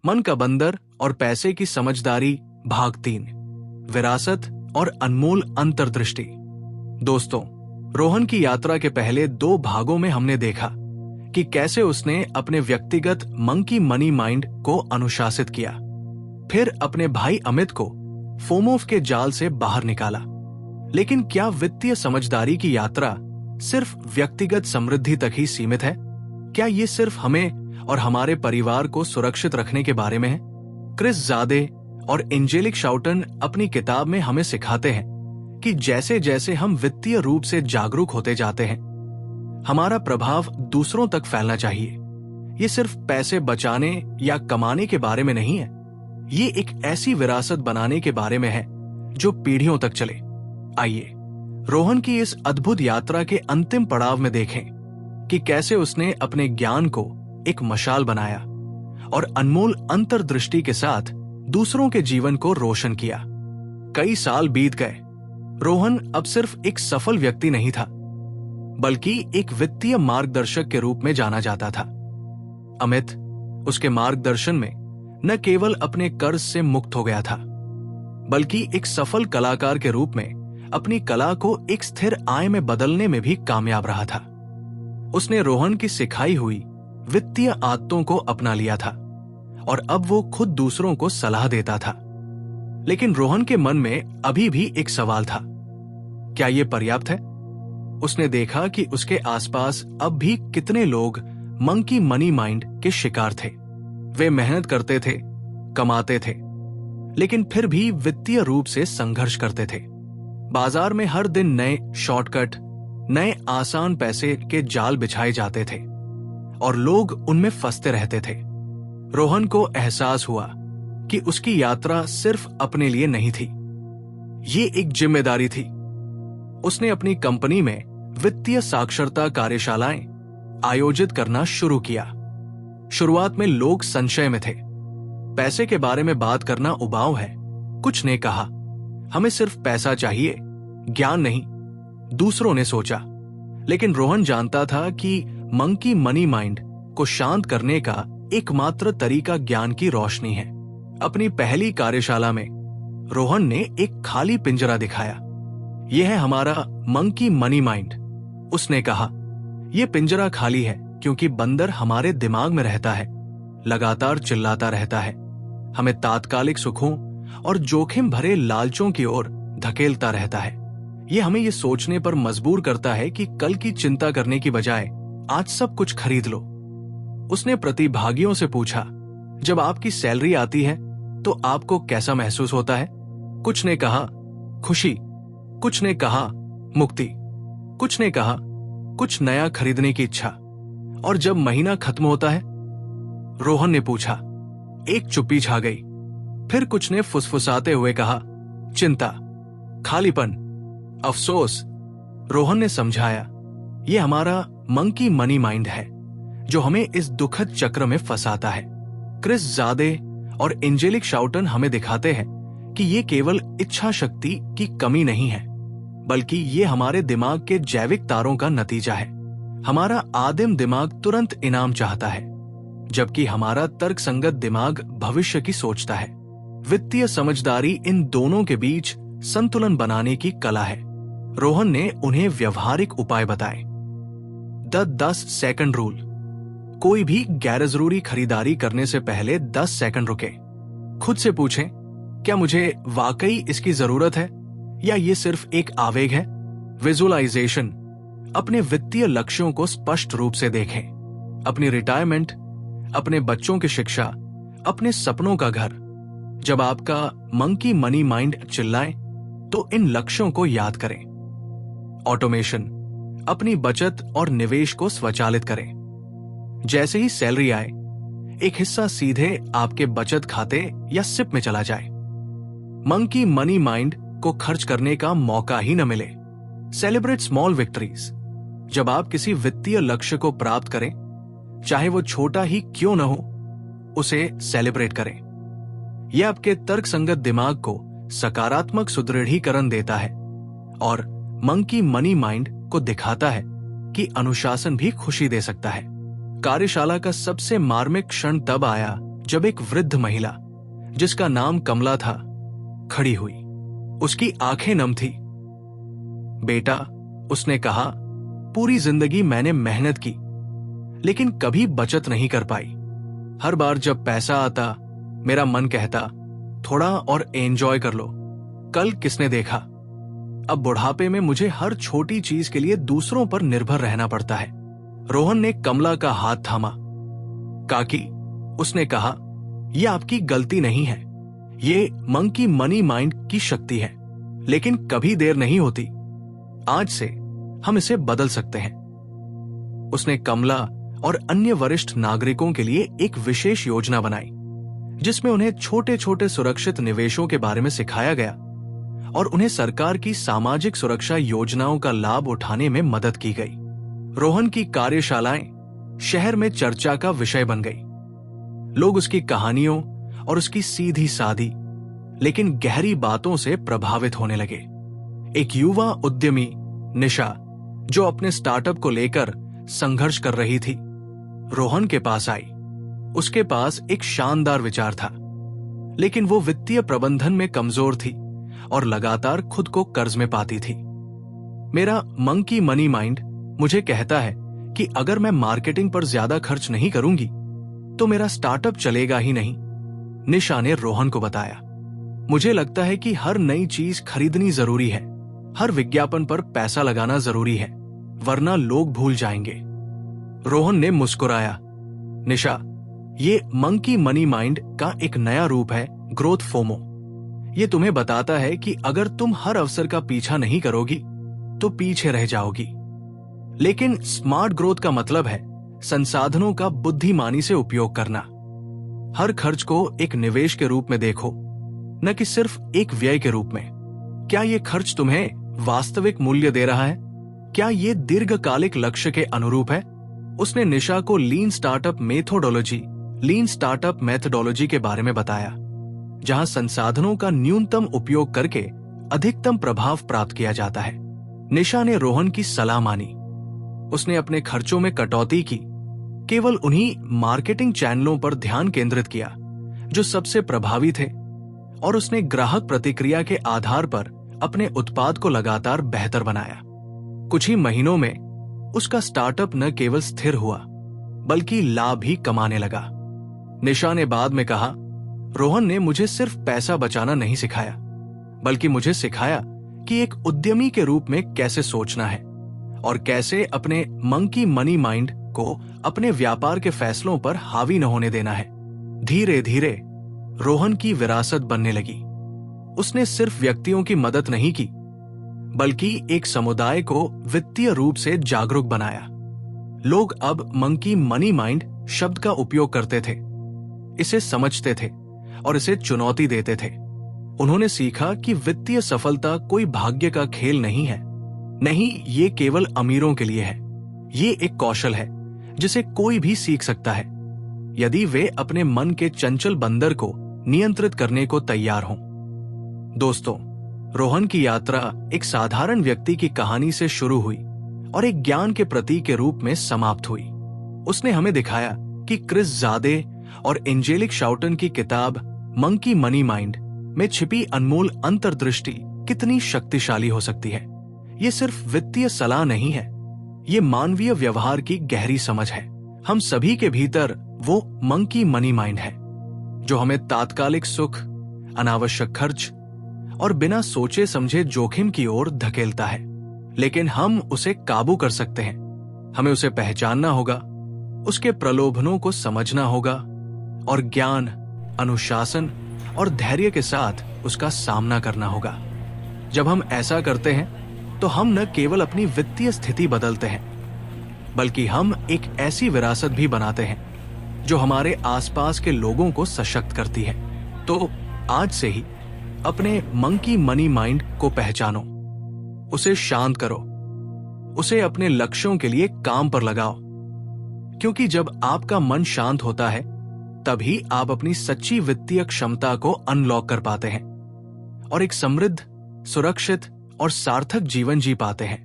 मन का बंदर और पैसे की समझदारी भाग 3, विरासत और अनमोल अंतर्दृष्टि। दोस्तों, रोहन की यात्रा के पहले 2 भागों में हमने देखा कि कैसे उसने अपने व्यक्तिगत मंकी मनी माइंड को अनुशासित किया, फिर अपने भाई अमित को फोमोफ के जाल से बाहर निकाला। लेकिन क्या वित्तीय समझदारी की यात्रा सिर्फ व्यक्तिगत समृद्धि तक ही सीमित है? क्या ये सिर्फ हमें और हमारे परिवार को सुरक्षित रखने के बारे में है? क्रिस ज़ादे और एंजेलिक शाउटन अपनी किताब में हमें सिखाते हैं कि जैसे जैसे हम वित्तीय रूप से जागरूक होते जाते हैं, हमारा प्रभाव दूसरों तक फैलना चाहिए। ये सिर्फ पैसे बचाने या कमाने के बारे में नहीं है, ये एक ऐसी विरासत बनाने के बारे में है जो पीढ़ियों तक चले। आइए रोहन की इस अद्भुत यात्रा के अंतिम पड़ाव में देखें कि कैसे उसने अपने ज्ञान को एक मशाल बनाया और अनमोल अंतर्दृष्टि के साथ दूसरों के जीवन को रोशन किया। कई साल बीत गए। रोहन अब सिर्फ एक सफल व्यक्ति नहीं था, बल्कि एक वित्तीय मार्गदर्शक के रूप में जाना जाता था। अमित उसके मार्गदर्शन में न केवल अपने कर्ज से मुक्त हो गया था, बल्कि एक सफल कलाकार के रूप में अपनी कला को एक स्थिर आय में बदलने में भी कामयाब रहा था। उसने रोहन की सिखाई हुई वित्तीय आदतों को अपना लिया था और अब वो खुद दूसरों को सलाह देता था। लेकिन रोहन के मन में अभी भी एक सवाल था, क्या ये पर्याप्त है? उसने देखा कि उसके आसपास अब भी कितने लोग मंकी मनी माइंड के शिकार थे। वे मेहनत करते थे, कमाते थे, लेकिन फिर भी वित्तीय रूप से संघर्ष करते थे। बाजार में हर दिन नए शॉर्टकट, नए आसान पैसे के जाल बिछाए जाते थे और लोग उनमें फंसते रहते थे। रोहन को एहसास हुआ कि उसकी यात्रा सिर्फ अपने लिए नहीं थी, ये एक जिम्मेदारी थी। उसने अपनी कंपनी में वित्तीय साक्षरता कार्यशालाएं आयोजित करना शुरू किया। शुरुआत में लोग संशय में थे। पैसे के बारे में बात करना उबाऊ है, कुछ ने कहा। हमें सिर्फ पैसा चाहिए, ज्ञान नहीं, दूसरों ने सोचा। लेकिन रोहन जानता था कि मंकी मनी माइंड को शांत करने का एकमात्र तरीका ज्ञान की रोशनी है। अपनी पहली कार्यशाला में रोहन ने एक खाली पिंजरा दिखाया। यह है हमारा मंकी मनी माइंड, उसने कहा। यह पिंजरा खाली है क्योंकि बंदर हमारे दिमाग में रहता है, लगातार चिल्लाता रहता है, हमें तात्कालिक सुखों और जोखिम भरे लालचों की ओर धकेलता रहता है। यह हमें यह सोचने पर मजबूर करता है कि कल की चिंता करने की बजाय आज सब कुछ खरीद लो। उसने प्रतिभागियों से पूछा, जब आपकी सैलरी आती है तो आपको कैसा महसूस होता है? कुछ ने कहा खुशी, कुछ ने कहा मुक्ति, कुछ ने कहा कुछ नया खरीदने की इच्छा। और जब महीना खत्म होता है? रोहन ने पूछा। एक चुप्पी छा गई। फिर कुछ ने फुसफुसाते हुए कहा, चिंता, खालीपन, अफसोस। रोहन ने समझाया, यह हमारा मंकी मनी माइंड है जो हमें इस दुखद चक्र में फंसाता है। क्रिस ज़ादे और एंजेलिक शाउटन हमें दिखाते हैं कि यह केवल इच्छा शक्ति की कमी नहीं है, बल्कि ये हमारे दिमाग के जैविक तारों का नतीजा है। हमारा आदिम दिमाग तुरंत इनाम चाहता है, जबकि हमारा तर्कसंगत दिमाग भविष्य की सोचता है। वित्तीय समझदारी इन दोनों के बीच संतुलन बनाने की कला है। रोहन ने उन्हें व्यवहारिक उपाय बताए। 10 सेकंड रूल। कोई भी गैरजरूरी खरीदारी करने से पहले 10 सेकंड रुके। खुद से पूछें, क्या मुझे वाकई इसकी जरूरत है या ये सिर्फ एक आवेग है? विजुअलाइजेशन। अपने वित्तीय लक्ष्यों को स्पष्ट रूप से देखें। अपनी रिटायरमेंट, अपने बच्चों की शिक्षा, अपने सपनों का घर। जब आपका मंकी मनी माइंड चिल्लाए तो इन लक्ष्यों को याद करें। ऑटोमेशन। अपनी बचत और निवेश को स्वचालित करें। जैसे ही सैलरी आए, एक हिस्सा सीधे आपके बचत खाते या सिप में चला जाए। मंकी मनी माइंड को खर्च करने का मौका ही न मिले। Celebrate small victories. जब आप किसी वित्तीय लक्ष्य को प्राप्त करें, चाहे वो छोटा ही क्यों न हो, उसे सेलिब्रेट करें। यह आपके तर्कसंगत दिमाग को सकारात्मक सुदृढ़ीकरण देता है और मंकी मनी माइंड को दिखाता है कि अनुशासन भी खुशी दे सकता है। कार्यशाला का सबसे मार्मिक क्षण तब आया जब एक वृद्ध महिला जिसका नाम कमला था खड़ी हुई। उसकी आंखें नम थी। बेटा, उसने कहा, पूरी जिंदगी मैंने मेहनत की, लेकिन कभी बचत नहीं कर पाई। हर बार जब पैसा आता, मेरा मन कहता थोड़ा और एंजॉय कर लो। कल किसने देखा, अब बुढ़ापे में मुझे हर छोटी चीज के लिए दूसरों पर निर्भर रहना पड़ता है। रोहन ने कमला का हाथ थामा। काकी, उसने कहा, यह आपकी गलती नहीं है, ये मंकी मनी माइंड की शक्ति है, लेकिन कभी देर नहीं होती। आज से हम इसे बदल सकते हैं। उसने कमला और अन्य वरिष्ठ नागरिकों के लिए एक विशेष योजना बनाई, जिसमें उन्हें छोटे छोटे सुरक्षित निवेशों के बारे में सिखाया गया और उन्हें सरकार की सामाजिक सुरक्षा योजनाओं का लाभ उठाने में मदद की गई। रोहन की कार्यशालाएं शहर में चर्चा का विषय बन गई। लोग उसकी कहानियों और उसकी सीधी सादी लेकिन गहरी बातों से प्रभावित होने लगे। एक युवा उद्यमी निशा, जो अपने स्टार्टअप को लेकर संघर्ष कर रही थी, रोहन के पास आई। उसके पास एक शानदार विचार था, लेकिन वो वित्तीय प्रबंधन में कमजोर थी और लगातार खुद को कर्ज में पाती थी। मेरा मंकी मनी माइंड मुझे कहता है कि अगर मैं मार्केटिंग पर ज्यादा खर्च नहीं करूंगी तो मेरा स्टार्टअप चलेगा ही नहीं, निशा ने रोहन को बताया। मुझे लगता है कि हर नई चीज खरीदनी जरूरी है, हर विज्ञापन पर पैसा लगाना जरूरी है, वरना लोग भूल जाएंगे। रोहन ने मुस्कुराया। निशा, ये मंकी मनी माइंड का एक नया रूप है, ग्रोथ फोमो। ये तुम्हें बताता है कि अगर तुम हर अवसर का पीछा नहीं करोगी तो पीछे रह जाओगी। लेकिन स्मार्ट ग्रोथ का मतलब है संसाधनों का बुद्धिमानी से उपयोग करना। हर खर्च को एक निवेश के रूप में देखो, न कि सिर्फ एक व्यय के रूप में। क्या ये खर्च तुम्हें वास्तविक मूल्य दे रहा है? क्या ये दीर्घकालिक लक्ष्य के अनुरूप है? उसने निशा को लीन स्टार्टअप मेथोडोलॉजी के बारे में बताया, जहां संसाधनों का न्यूनतम उपयोग करके अधिकतम प्रभाव प्राप्त किया जाता है। निशा ने रोहन की सलाह मानी। उसने अपने खर्चों में कटौती की, केवल उन्हीं मार्केटिंग चैनलों पर ध्यान केंद्रित किया जो सबसे प्रभावी थे, और उसने ग्राहक प्रतिक्रिया के आधार पर अपने उत्पाद को लगातार बेहतर बनाया। कुछ ही महीनों में उसका स्टार्टअप न केवल स्थिर हुआ बल्कि लाभ भी कमाने लगा। निशा ने बाद में कहा, रोहन ने मुझे सिर्फ पैसा बचाना नहीं सिखाया, बल्कि मुझे सिखाया कि एक उद्यमी के रूप में कैसे सोचना है और कैसे अपने मंकी मनी माइंड को अपने व्यापार के फैसलों पर हावी न होने देना है। धीरे धीरे रोहन की विरासत बनने लगी। उसने सिर्फ व्यक्तियों की मदद नहीं की, बल्कि एक समुदाय को वित्तीय रूप से जागरूक बनाया। लोग अब मंकी मनी माइंड शब्द का उपयोग करते थे, इसे समझते थे और इसे चुनौती देते थे। उन्होंने सीखा कि वित्तीय सफलता कोई भाग्य का खेल नहीं है। नहीं, ये केवल अमीरों के लिए है। ये एक कौशल है जिसे कोई भी सीख सकता है, यदि वे अपने मन के चंचल बंदर को नियंत्रित करने को तैयार हों। दोस्तों, रोहन की यात्रा एक साधारण व्यक्ति की कहानी से शुरू हुई और एक ज्ञान के प्रतीक के रूप में समाप्त हुई। उसने हमें दिखाया कि क्रिस ज़ादे और एंजेलिक शाउटन की किताब मंकी मनी माइंड में छिपी अनमोल अंतर्दृष्टि कितनी शक्तिशाली हो सकती है। ये सिर्फ वित्तीय सलाह नहीं है, ये मानवीय व्यवहार की गहरी समझ है। हम सभी के भीतर वो मंकी मनी माइंड है जो हमें तात्कालिक सुख, अनावश्यक खर्च और बिना सोचे समझे जोखिम की ओर धकेलता है। लेकिन हम उसे काबू कर सकते हैं। हमें उसे पहचानना होगा, उसके प्रलोभनों को समझना होगा और ज्ञान, अनुशासन और धैर्य के साथ उसका सामना करना होगा। जब हम ऐसा करते हैं तो हम न केवल अपनी वित्तीय स्थिति बदलते हैं, बल्कि हम एक ऐसी विरासत भी बनाते हैं जो हमारे आसपास के लोगों को सशक्त करती है। तो आज से ही अपने मंकी मनी माइंड को पहचानो, उसे शांत करो, उसे अपने लक्ष्यों के लिए काम पर लगाओ, क्योंकि जब आपका मन शांत होता है तभी आप अपनी सच्ची वित्तीय क्षमता को अनलॉक कर पाते हैं और एक समृद्ध, सुरक्षित और सार्थक जीवन जी पाते हैं।